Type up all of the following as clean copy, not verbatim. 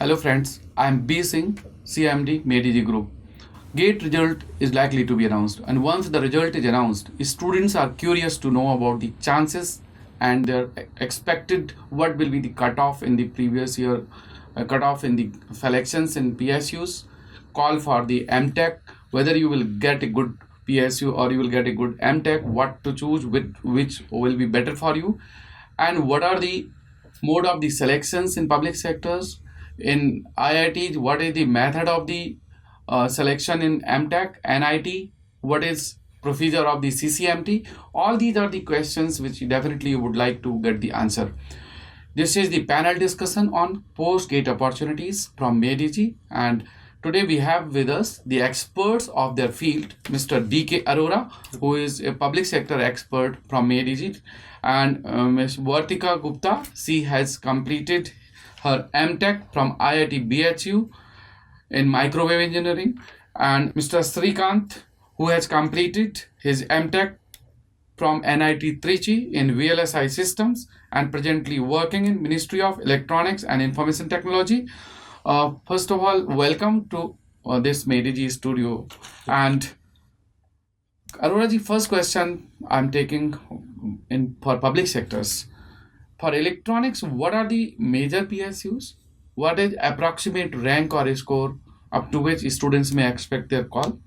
Hello friends, I am B. Singh, CMD, MEDG Group. GATE result is likely to be announced, and once the result is announced, students are curious to know about the chances and their expected what will be the cutoff in the previous year, cutoff in the selections in PSUs, call for the MTech, whether you will get a good PSU or you will get a good MTech, what to choose, which will be better for you, and what are the mode of the selections in public sectors. In IIT, what is the method of the selection in MTech, NIT, what is procedure of the CCMT? All these are the questions which definitely you would like to get the answer. This is the panel discussion on post-gate opportunities from MEDG, and today we have with us the experts of their field, Mr. D.K. Arora, who is a public sector expert from MEDG, and Ms. Vartika Gupta. She has completed her MTech from IIT BHU in microwave engineering, and Mr. Srikanth, who has completed his MTech from NIT Trichy in VLSI systems and presently working in Ministry of Electronics and Information Technology. First of all, welcome to this MEDG studio. And Arora ji, first question I'm taking in for public sectors. For electronics, what are the major PSUs? What is approximate rank or score up to which students may expect their call?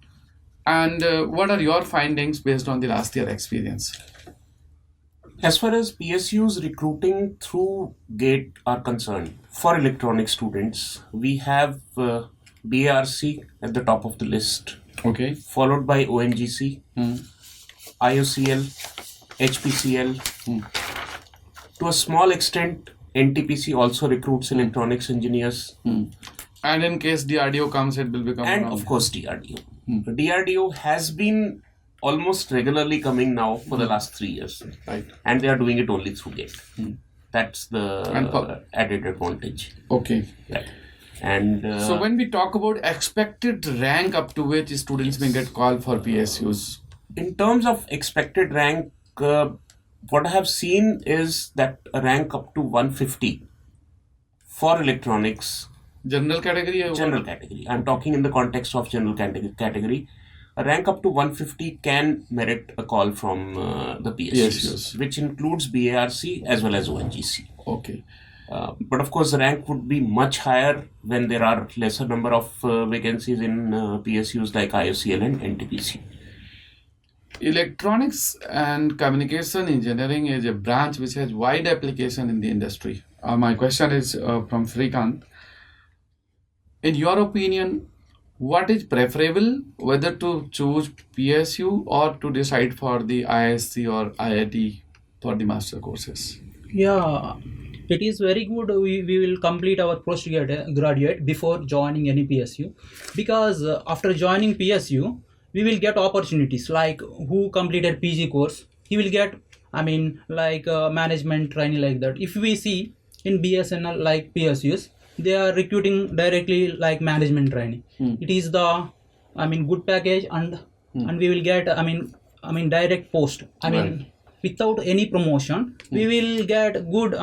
And what are your findings based on the last year experience? As far as PSUs recruiting through GATE are concerned, for electronic students, we have BARC at the top of the list, Okay. followed by ONGC, IOCL, HPCL. To a small extent, NTPC also recruits electronics engineers. And in case DRDO comes, it will become And around. of course, DRDO. DRDO has been almost regularly coming now for the last 3 years. Right. And they are doing it only through GATE. That's And the added advantage. Okay. Right. And So when we talk about expected rank up to which students may get called for PSUs, in terms of expected rank, what I have seen is that a rank up to 150 for electronics, general category or general category. I'm talking in the context of general category. A rank up to 150 can merit a call from the PSUs, which includes BARC as well as ONGC. Okay. But of course, the rank would be much higher when there are lesser number of vacancies in PSUs like IOCL and NTPC. Electronics and communication engineering is a branch which has wide application in the industry. My question is from Srikanth. In your opinion, what is preferable, whether to choose PSU or to decide for the ISC or IIT for the master courses? Yeah, it is very good. We will complete our postgraduate before joining any PSU, because after joining PSU, we will get opportunities like who completed PG course, he will get, management training like that. If we see in BSNL like PSUs, they are recruiting directly like management training. It is the, good package, and we will get, direct post. Right. Without any promotion, we will get good,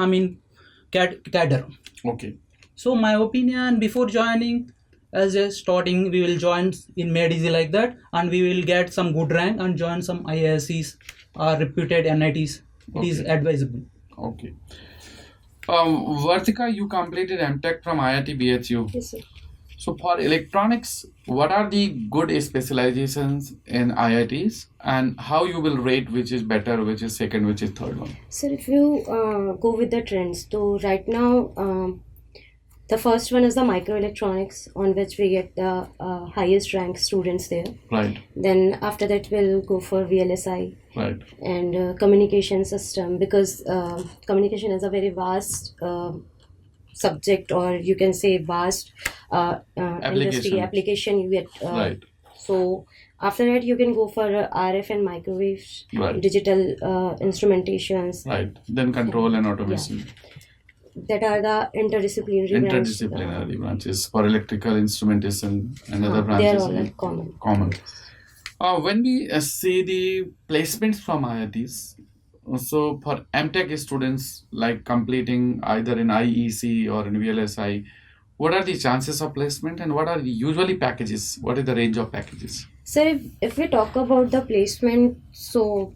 cadre. Okay. So my opinion, before joining as a starting, we will join in MEDG like that, and we will get some good rank and join some IISCs or reputed NITs. It is advisable. Okay. Vartika, you completed MTech from IIT BHU. Yes, sir. So for electronics, what are the good specializations in IITs, and how you will rate which is better, which is second, which is third one? So if you go with the trends, so right now the first one is the microelectronics, on which we get the highest ranked students there. Right. Then after that we'll go for VLSI Right. and communication system, because communication is a very vast subject, or you can say vast industry application you get. Right. So after that you can go for RF and microwave, Right. digital instrumentations. Right. Then control and automation. That are the Interdisciplinary branches for electrical instrumentation and other They are branches. all like common. Common. When we see the placements from IITs, so for MTech students like completing either in IEC or in VLSI, what are the chances of placement and what are the usually packages? What is the range of packages? So if we talk about the placement, so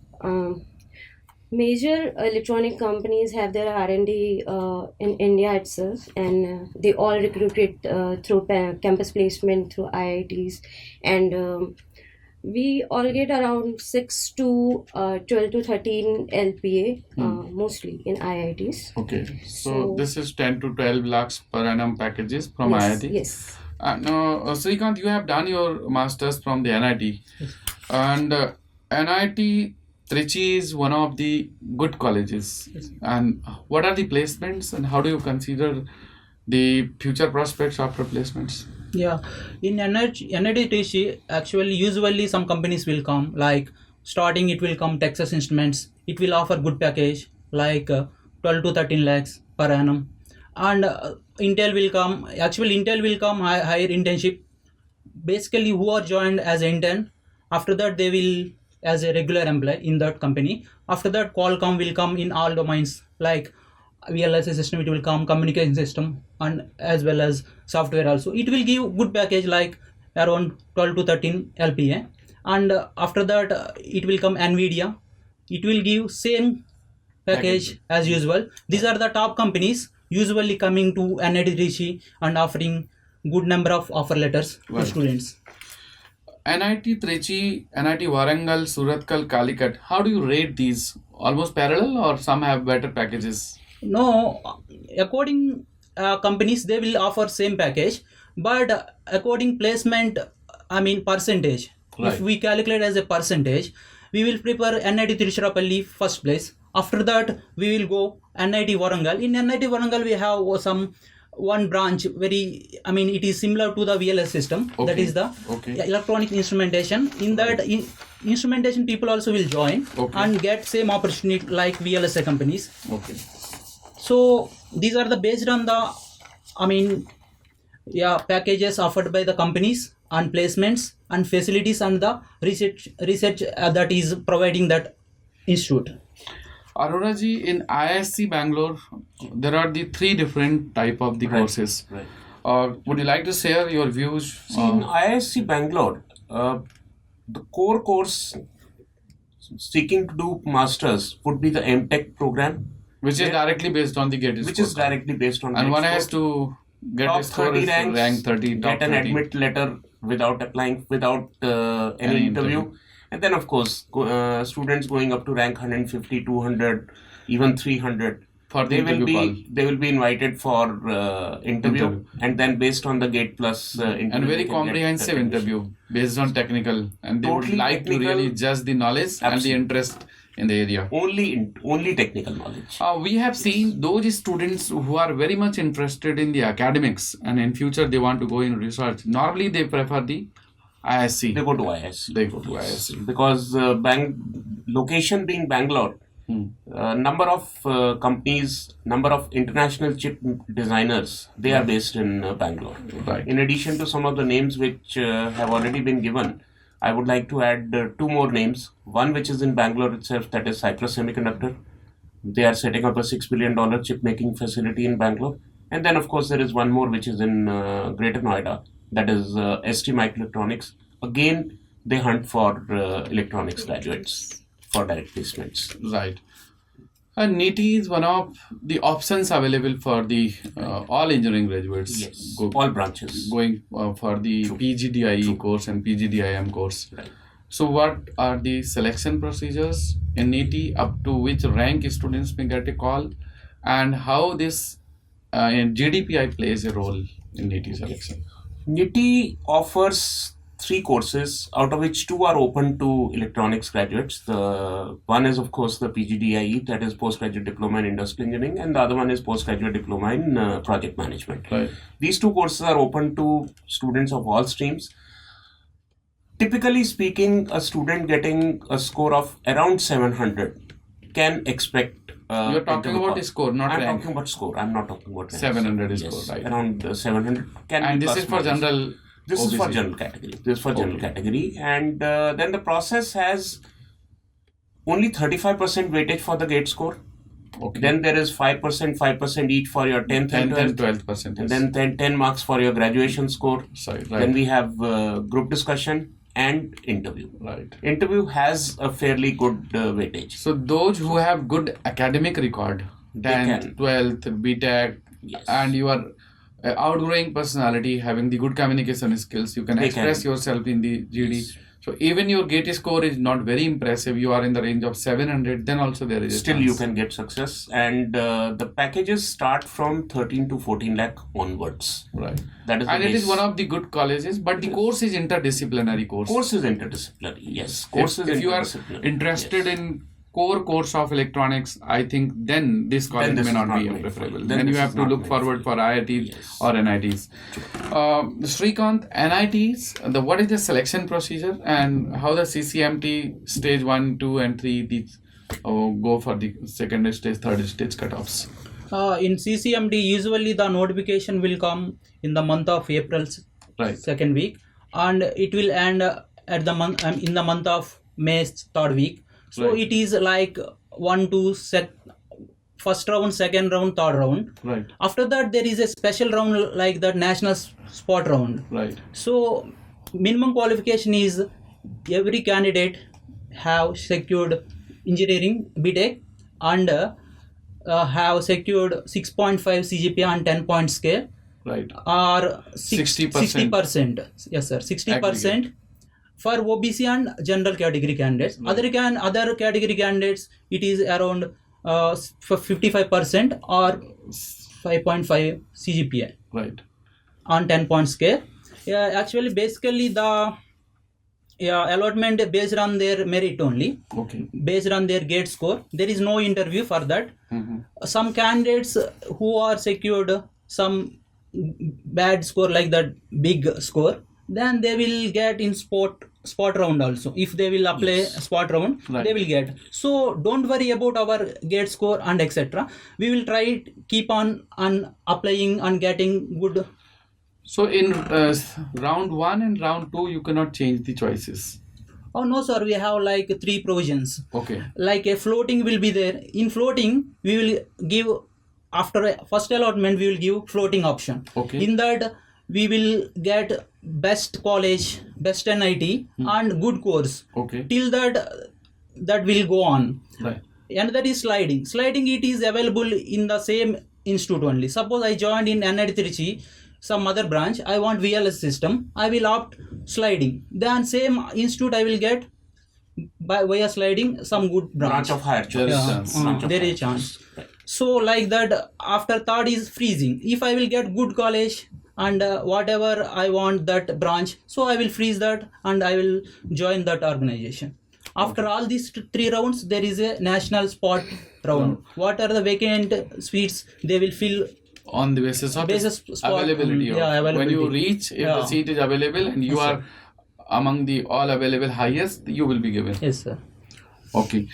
major electronic companies have their R&D in India itself, and they all recruited through campus placement through IITs, and we all get around 6 to 12 to 13 LPA mostly in IITs. Okay, so So- this is 10 to 12 lakhs per annum packages from Yes, IIT. yes. Now, Srikanth, you have done your masters from the NIT, and NIT Trichy is one of the good colleges. And what are the placements, and how do you consider the future prospects after placements? Yeah, in NIT actually usually some companies will come, like starting it will come Texas Instruments. It will offer good package like 12 to 13 lakhs per annum, and Intel will come. Actually, Intel will come higher internship. Basically, who are joined as intern, after that they will as a regular employee in that company. After that, Qualcomm will come in all domains like VLSI system, it will come communication system, and as well as software also. It will give good package like around 12 to 13 LPA, and after that it will come Nvidia. It will give same package as usual. These are the top companies usually coming to NIT Trichy and offering good number of offer letters to Right. students. NIT Trichy, NIT Warangal, Surathkal, Calicut. How do you rate these? Almost parallel, or some have better packages? No, according companies they will offer same package, but according placement, I mean percentage. Right. If we calculate as a percentage, we will prepare NIT Tiruchirappalli first place. After that, we will go NIT Warangal. In NIT Warangal, we have some one branch. It is similar to the VLS system. That Okay. is the Okay. electronic instrumentation. In that instrumentation, people also will join Okay. and get same opportunity like VLSI companies. Okay. So these are the based on the packages offered by the companies and placements and facilities and the research that is providing that institute. Arora ji, in ISC Bangalore, there are the 3 different type of the Right, courses. right. Would you like to share your views? See, in ISC Bangalore, the core course seeking to do masters would be the MTech program, Which is directly based on the GATE which score. is directly based on And GATE one score. has to get Top a score 30 is ranks, rank 30, top get an 30. admit letter without applying, without any interview. And then, of course, students going up to rank 150, 200, even 300. For the interview call. They will be invited for interview, and then based on the GATE plus interview, And they very can get comprehensive admission. interview based on technical, and they would Totally like to technical. really judge the knowledge and the Absolutely. interest in the area. Only technical knowledge. We have seen those students who are very much interested in the academics and in future they want to go in research. Normally they prefer the ISC. They go to ISC. They go to ISC. Because location being Bangalore, number of companies, number of international chip designers, they are based in Bangalore. Right. In addition to some of the names which have already been given, I would like to add 2 more names. One which is in Bangalore itself, that is Cypress Semiconductor. They are setting up a $6 billion chip making facility in Bangalore. And then, of course, there is one more which is in Greater Noida, that is ST Microelectronics. Again, they hunt for electronics graduates for direct placements. Right. And NEET is one of the options available for the all engineering graduates. Yes, all branches. Going for the PGDIE course and PGDIM course. Right. So what are the selection procedures in NEET, up to which rank students may get a call, and how this GDPI plays a role in NEET selection? NITI offers 3 courses, out of which 2 are open to electronics graduates. The one is, of course, the PGDIE, that is Postgraduate Diploma in Industrial Engineering, and the other one is Postgraduate Diploma in Project Management. Right. These 2 courses are open to students of all streams. Typically speaking, a student getting a score of around 700 can expect. You're talking interview about call. the score, not I'm rank. talking about score. I'm not talking about rank. 700 is Yes, score, right? Around 700 can be And this plus is for minus. general. This is for OBC. general category. This is for general Okay. category, and then the process has only 35% weightage for the GATE score, Okay. Then there is 5%, 5% each for your 10th and 10th and 12th. 12%. And yes. then 10 marks for your graduation score. Sorry, Then right. we have group discussion and interview. Right. Interview has a fairly good weightage. So those who have good academic record, They 10th, can. 12th, BTech, Yes. and you are outgoing personality, having the good communication skills, you can They express can. yourself in the GD. Yes. So even your GATE score is not very impressive, you are in the range of 700, then also there is a Still chance. you can get success, and the packages start from 13 to 14 lakh onwards. Right. That is And the it is base. one of the good colleges, but the course is interdisciplinary course. Course is interdisciplinary. Yes, course is If you are interdisciplinary. interested Yes. in core course of electronics, I think then this college this may is not not be made for preferable. you. Then Then you this have is to not look made forward for for IITs Yes. or NITs. Srikanth, NITs, what is the selection procedure and how the CCMT stage 1, 2 and 3 these, go for the second stage, third stage cutoffs? In CCMT, usually the notification will come in the month of April, Right. second week, and it will end at the month in the month of May, third week. So Right. it is like 1 to first round, second round, third round. Right. After that, there is a special round like the national spot round. Right. So minimum qualification is every candidate have secured engineering BTech and have secured 6.5 CGPA and 10 point scale Right. or 60%. 60%. Yes, sir. 60% for OBC and general category candidates. Right. Other category candidates, it is around 55% or 5.5 CGPA Right. on 10 point scale. Yeah, actually, basically the allotment based on their merit only, Okay. based on their GATE score. There is no interview for that. Mm-hmm. Some candidates who are secured some bad score like that big score, then they will get in spot round also. If they will apply spot round, Right. they will get. So don't worry about our GATE score and etc. We will try keep on applying and getting good. So in round 1 and round 2, you cannot change the choices. Oh no sir, we have like 3 provisions. Okay. Like a floating will be there. In floating, we will give after a first allotment, we will give floating option. Okay. In that, we will get best college, best NIT, and good course. Okay. Till that will go on. Right. And that is sliding. Sliding, it is available in the same institute only. Suppose I joined in NIT Trichy, some other branch, I want VLS system, I will opt sliding. Then same institute I will get by via sliding some good branch. Branch of higher There choice. is Yeah, chance. Branch of there higher is chance. choice. Right. So like that, after third is freezing. If I will get good college and whatever I want that branch, so I will freeze that and I will join that organization. After all these 3 rounds, there is a national spot round. What are the vacant seats? They will fill On the basis of Basis spot, availability. Of, yeah, When you availability. reach, if Yeah. the seat is available and you Yes, are among the all available highest, you will be given. Yes, sir. Okay.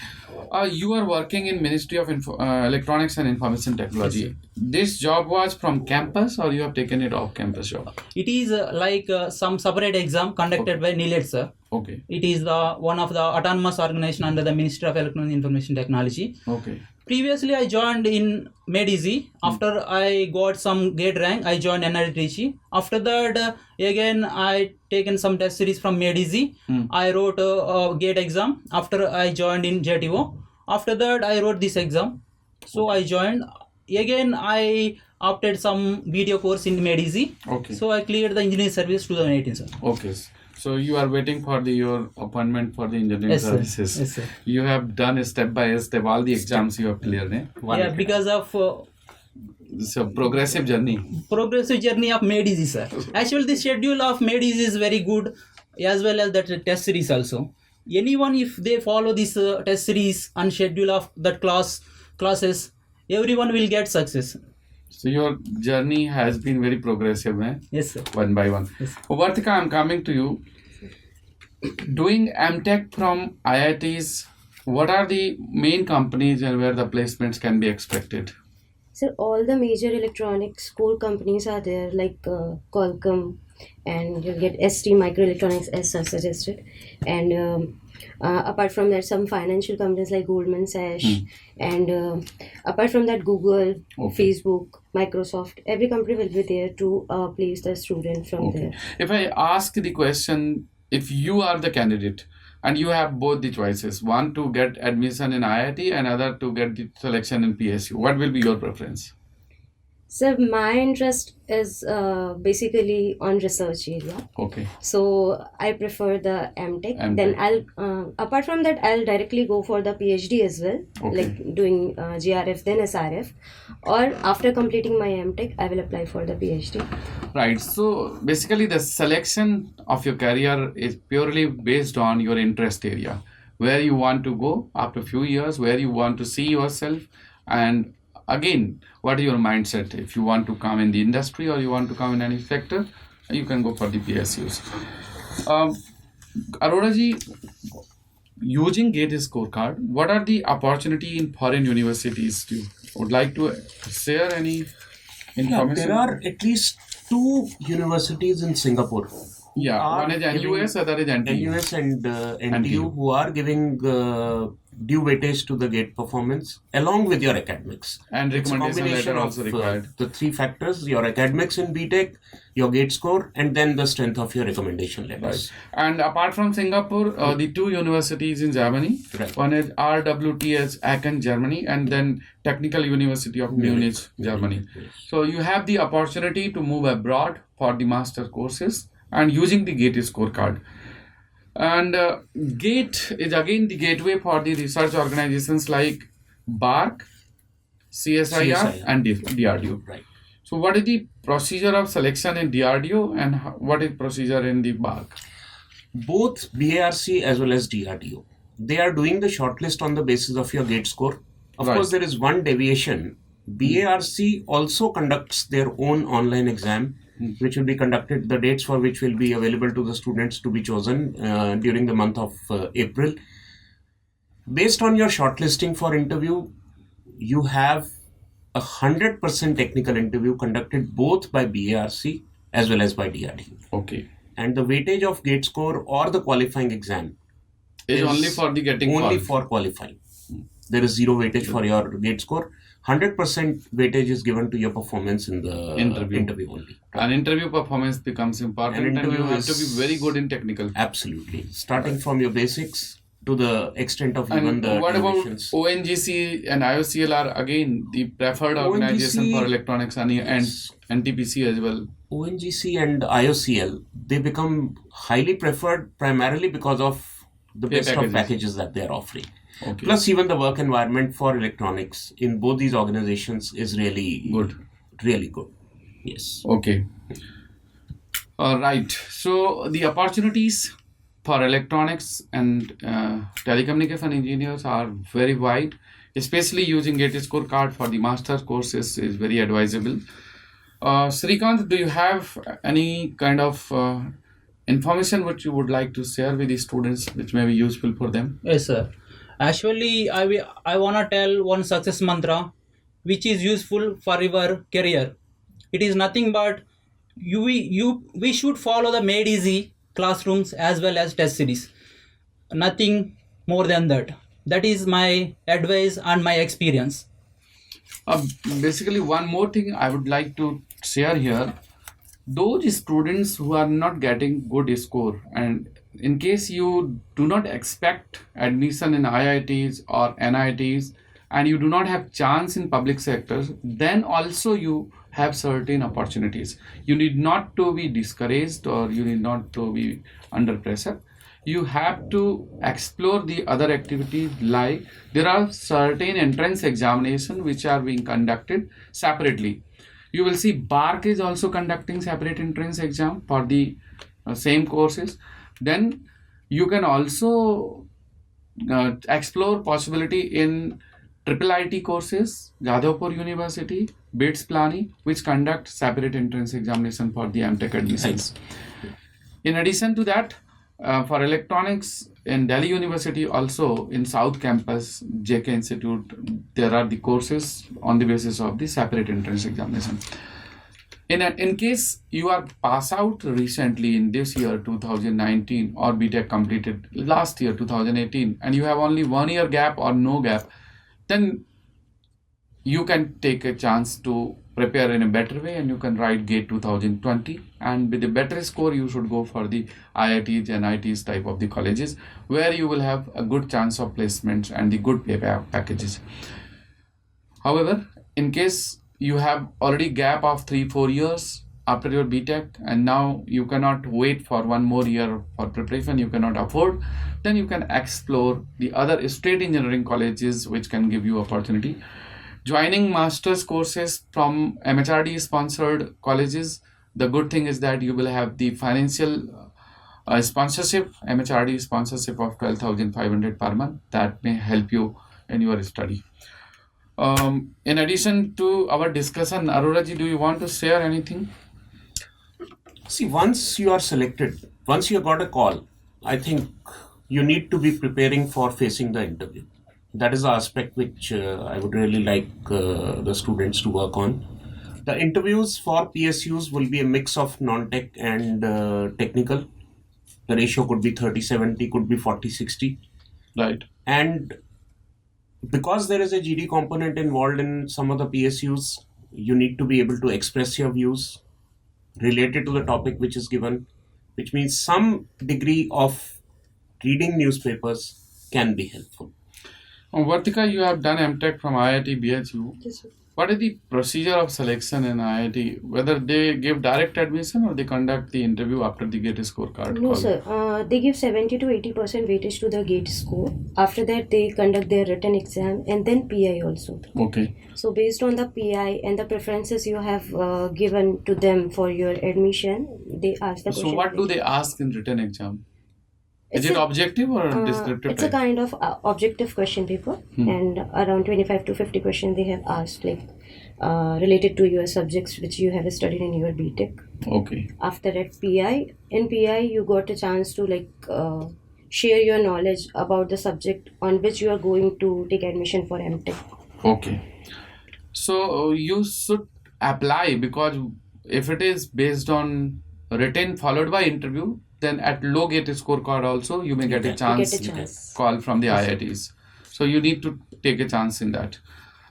You are working in Ministry of Electronics and Information Technology. This job was from campus or you have taken it off campus job? It is like some separate exam conducted by NILET, sir. Okay. It is the one of the autonomous organization under the Ministry of Electronics and Information Technology. Okay. Previously, I joined in MedEasy. After I got some GATE rank, I joined NIT Trichy. After that, again, I taken some test series from MedEasy. I wrote a GATE exam. After I joined in JTO. After that, I wrote this exam. So I joined. Again, I opted some video course in MedEasy. Okay. So I cleared the engineering service 2018, sir. Okay. So you are waiting for your appointment for the engineering Yes, sir. services. Yes, sir. You have done step by step all the exams you have cleared. Eh? Yeah, because of It's a progressive journey. progressive journey of MedEasy, sir. Actually, the schedule of MedEasy is very good, as well as that test series also. Anyone, if they follow this test series and schedule of that classes, everyone will get success. So your journey has been very progressive, eh? Yes, sir. One by one. Yes. Vartika, I'm coming to you. Doing MTech from IITs, what are the main companies and where the placements can be expected? So all the major electronics core companies are there, like Qualcomm, and you'll get ST microelectronics as suggested. And apart from that, some financial companies like Goldman Sachs, and apart from that, Google, Facebook, Microsoft, every company will be there to place the student from there. If I ask the question, if you are the candidate and you have both the choices, one to get admission in IIT and other to get the selection in PSU, what will be your preference? So my interest is basically on research area. Okay. So I prefer the MTech. MTech. Then I'll apart from that, I'll directly go for the PhD as well, like doing GRF then SRF, or after completing my MTech, I will apply for the PhD. Right. So basically, the selection of your career is purely based on your interest area, where you want to go after a few years, where you want to see yourself, and again, what is your mindset? If you want to come in the industry or you want to come in any sector, you can go for the PSUs. Arora ji, using GATE scorecard, what are the opportunity in foreign universities? You would like to share any information? There are at least 2 universities in Singapore. One is NUS, other is NTU. NUS and NTU who are giving due weightage to the GATE performance along with your academics. And recommendation letter also required. The 3 factors: your academics in BTech, your GATE score, and then the strength of your recommendation letters. Right. And apart from Singapore, the 2 universities in Germany. Right. One is RWTH Aachen, Germany, and then Technical University of Munich, Germany. Yes. So you have the opportunity to move abroad for the master courses and using the GATE scorecard. And GATE is again the gateway for the research organizations like BARC, CSIR, and DRDO. Right. So what is the procedure of selection in DRDO and what is procedure in the BARC? Both BARC as well as DRDO, they are doing the shortlist on the basis of your GATE score. Of course, there is one deviation. BARC also conducts their own online exam, which will be conducted, the dates for which will be available to the students to be chosen during the month of April. Based on your shortlisting for interview, you have 100% technical interview conducted both by BARC as well as by DRDO. Okay. And the weightage of GATE score or the qualifying exam is only for the getting only for qualifying. There is 0 weightage for your GATE score. 100% weightage is given to your performance in the interview only. An interview performance becomes important and you have to be very good in technical. Absolutely. Starting from your basics to the extent of even And the what about transitions. ONGC and IOCL are again the preferred organization for electronics and NTPC as well. ONGC and IOCL, they become highly preferred primarily because of the best of packages that they are offering. Okay. Plus, even the work environment for electronics in both these organizations is really good. Really good. Yes. Okay. Right. So the opportunities for electronics and telecommunication engineers are very wide, especially using GATE scorecard for the master courses is very advisable. Srikanth, do you have any kind of information which you would like to share with the students which may be useful for them? Yes, sir. Actually, I want to tell one success mantra which is useful for your career. It is nothing but we should follow the made easy classrooms as well as test series. Nothing more than that. That is my advice and my experience. Basically, one more thing I would like to share here. Those students who are not getting good score, and in case you do not expect admission in IITs or NITs and you do not have chance in public sectors, then also you have certain opportunities. You need not to be discouraged or you need not to be under pressure. You have to explore the other activities, like there are certain entrance examinations which are being conducted separately. You will see BARC is also conducting separate entrance exam for the same courses. Then you can also explore possibility in IIIT courses, Jadavpur University, BITS Plani, which conduct separate entrance examination for the MTech admissions. In addition to that, for electronics in Delhi University, also in South Campus, JK Institute, there are the courses on the basis of the separate entrance examination. In case you are pass out recently in this year 2019 or BTech completed last year 2018 and you have only 1 year gap or no gap, then you can take a chance to prepare in a better way and you can write GATE 2020, and with a better score you should go for the IITs and IITs type of the colleges where you will have a good chance of placements and the good pay packages. However, in case you have already gap of 3-4 years after your BTech and now you cannot wait for 1 more year for preparation, you cannot afford, then you can explore the other state engineering colleges which can give you opportunity. Joining master's courses from MHRD sponsored colleges, the good thing is that you will have the financial sponsorship, MHRD sponsorship of 12,500 per month that may help you in your study. In addition to our discussion, Arora ji, do you want to share anything? See, once you are selected, once you got a call, I think you need to be preparing for facing the interview. That is the aspect which I would really like the students to work on. The interviews for PSUs will be a mix of non-tech and technical. The ratio could be 30-70, could be 40-60. Right. And because there is a GD component involved in some of the PSUs, you need to be able to express your views related to the topic which is given, which means some degree of reading newspapers can be helpful. Vartika, you have done MTech from IIT BSU. Yes, sir. What is the procedure of selection in IIT? Whether they give direct admission or they conduct the interview after the GATE scorecard? No, call? sir. They give 70 to 80% weightage to the GATE score. After that, they conduct their written exam and then PI also. Okay. So based on the PI and the preferences you have given to them for your admission, they ask the question. So what do they ask in written exam? Is It's it a- objective or descriptive It's a type? kind of objective question paper, and around 25 to 50 questions they have asked, like related to your subjects which you have studied in your BTech. Okay. After that, in PI you got a chance to share your knowledge about the subject on which you are going to take admission for MTech. Okay. So you should apply, because if it is based on written followed by interview, then at low GATE scorecard also you may get a You chance get a chance. call from the IITs. So you need to take a chance in that,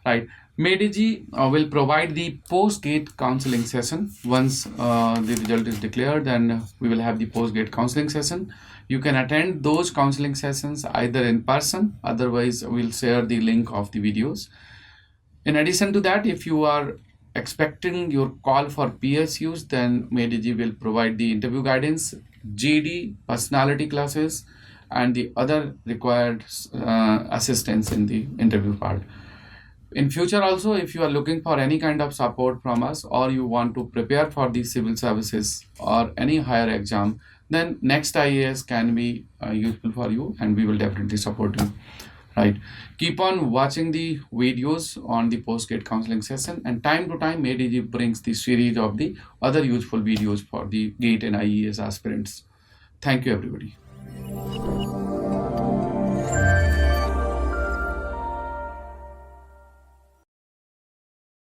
right? Mediji will provide the post-gate counseling session. Once the result is declared, then we will have the post-gate counseling session. You can attend those counseling sessions either in person, otherwise we'll share the link of the videos. In addition to that, if you are expecting your call for PSUs, then Mediji will provide the interview guidance, GD, personality classes, and the other required assistance in the interview part. In future also, if you are looking for any kind of support from us, or you want to prepare for the civil services or any higher exam, then Next IAS can be useful for you, and we will definitely support you. Right. Keep on watching the videos on the post-gate counseling session, and time to time ADG brings the series of the other useful videos for the GATE and IES aspirants. Thank you, everybody.